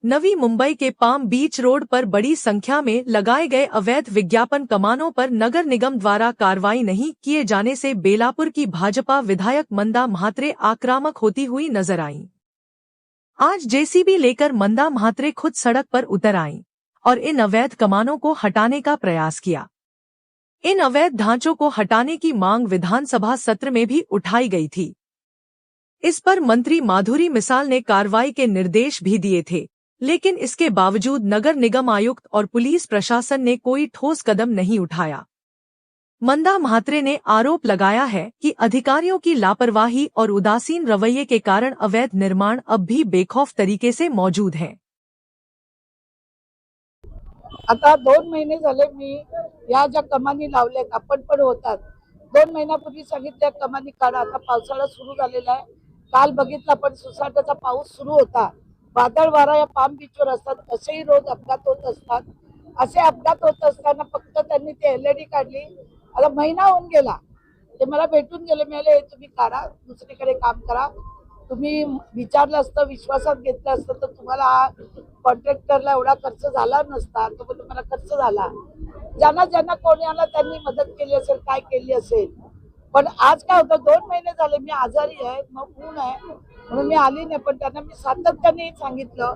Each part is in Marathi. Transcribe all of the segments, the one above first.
नवी मुंबई के पाम बीच रोड पर बड़ी संख्या में लगाए गए अवैध विज्ञापन कमानों पर नगर निगम द्वारा कार्रवाई नहीं किए जाने से बेलापुर की भाजपा विधायक मंदा म्हात्रे आक्रामक होती हुई नजर आईं। आज जेसीबी लेकर मंदा म्हात्रे खुद सड़क पर उतर आईं और इन अवैध कमानों को हटाने का प्रयास किया। इन अवैध ढांचों को हटाने की मांग विधानसभा सत्र में भी उठाई गई थी। इस पर मंत्री माधुरी मिसाल ने कार्रवाई के निर्देश भी दिए थे, लेकिन इसके बावजूद नगर निगम आयुक्त और पुलिस प्रशासन ने कोई ठोस कदम नहीं उठाया। मंदा म्हात्रे ने आरोप लगाया है कि अधिकारियों की लापरवाही और उदासीन रवैये के कारण अवैध निर्माण अब भी बेखौफ तरीके से मौजूद हैं। आता 2 महिने झाले मी या ज्या कमानी लावल्यात आपण पण होतात 2 महिन्यापूर्वी सांगितल्या कमानी काढा। आता पावसाळा सुरू झालेला आहे। काल बघितलं पण सुसाटाचा पाऊस सुरू होता। वादळ वारा या पाम बीचवर असतात, असेही रोज अपघात होत असतात। असे अपघात होत असताना फक्त त्यांनी ते एलईडी काढली। आता महिना होऊन गेला, ते मला भेटून गेले, म्हणाले तुम्ही काढा, दुसरीकडे काम करा। तुम्ही विचारलं असतं, विश्वासात घेतलं असतं तर तुम्हाला कॉन्ट्रॅक्टरला एवढा खर्च झाला नसता। तो पण तुम्हाला खर्च झाला। ज्यांना ज्यांना कोणाला त्यांनी मदत केली असेल, काय केली असेल, पण आज काय होतं 2 महिने झाले मी आजारी आहे, मग ऊन आहे म्हणून मी आली नाही। पण त्यांना मी सातत्याने सांगितलं,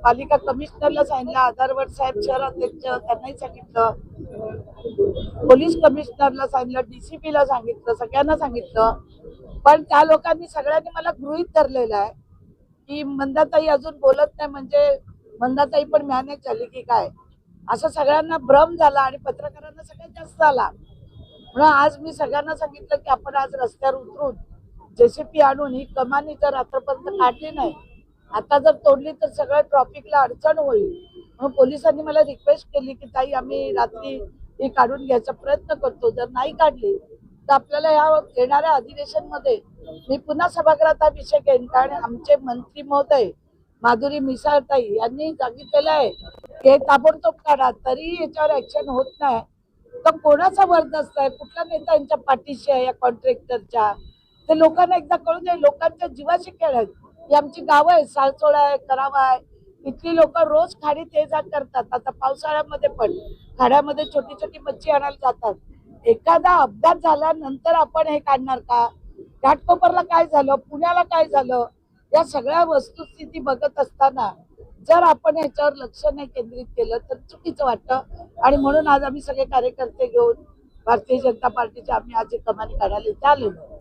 पालिका कमिशनरला सांगितलं, आधारवड साहेब शहर अध्यक्ष त्यांनाही सांगितलं, पोलीस कमिशनरला सांगितलं, डीसीपीला सांगितलं, सगळ्यांना सांगितलं। पण त्या लोकांनी सगळ्यांनी मला गृहीत धरलेलं आहे की मंदाताई अजून बोलत नाही, म्हणजे मंदाताई पण मॅनेज झाली की काय, असं सगळ्यांना भ्रम झाला आणि पत्रकारांना सगळ्यात जास्त झाला। म्हणून आज मी सगळ्यांना सांगितलं की आपण आज रस्त्यावर उतरून जेसीपी आणून ही कमानी जर रात्रपर्यंत काढली नाही, आता जर तोडली तर सगळ्या ट्रॅफिकला अडचण होईल। म्हणून पोलिसांनी मला रिक्वेस्ट केली की ताई आम्ही रात्री ही काढून घ्यायचा प्रयत्न करतो, जर नाही काढली तर आपल्याला या येणाऱ्या अधिवेशनमध्ये मी पुन्हा सभागृहात हा विषय घेईन। कारण आमचे मंत्री महोदय माधुरी मिसाळ ताई यांनी सांगितलेलं आहे की हे ताबडतोब काढा, तरी याच्यावर ऍक्शन होत नाही तर कोणाचा वर्दस्त आहे, कुठला नेता यांच्या पाठीशी आहे या कॉन्ट्रॅक्टरच्या, ते लोकांना एकदा कळून जाईल। लोकांच्या जीवाशी खेळ आहेत। ही आमची गावं आहे, सालचोळा आहे, करावा आहे, इथली लोक रोज खाडीत ये जा करतात। आता पावसाळ्यामध्ये पण खाड्यामध्ये छोटी छोटी मच्छी आणायला जातात। एखादा अपघात झाल्यानंतर आपण हे काढणार का? घाटकोपरला काय झालं, पुण्याला काय झालं, या सगळ्या वस्तुस्थिती बघत असताना जर आपण याच्यावर लक्ष नाही केंद्रित केलं तर चुकीचं वाटतं। आणि म्हणून आज आम्ही सगळे कार्यकर्ते घेऊन भारतीय जनता पार्टीचे आम्ही आज कमानी काढायला इथे आलेलो।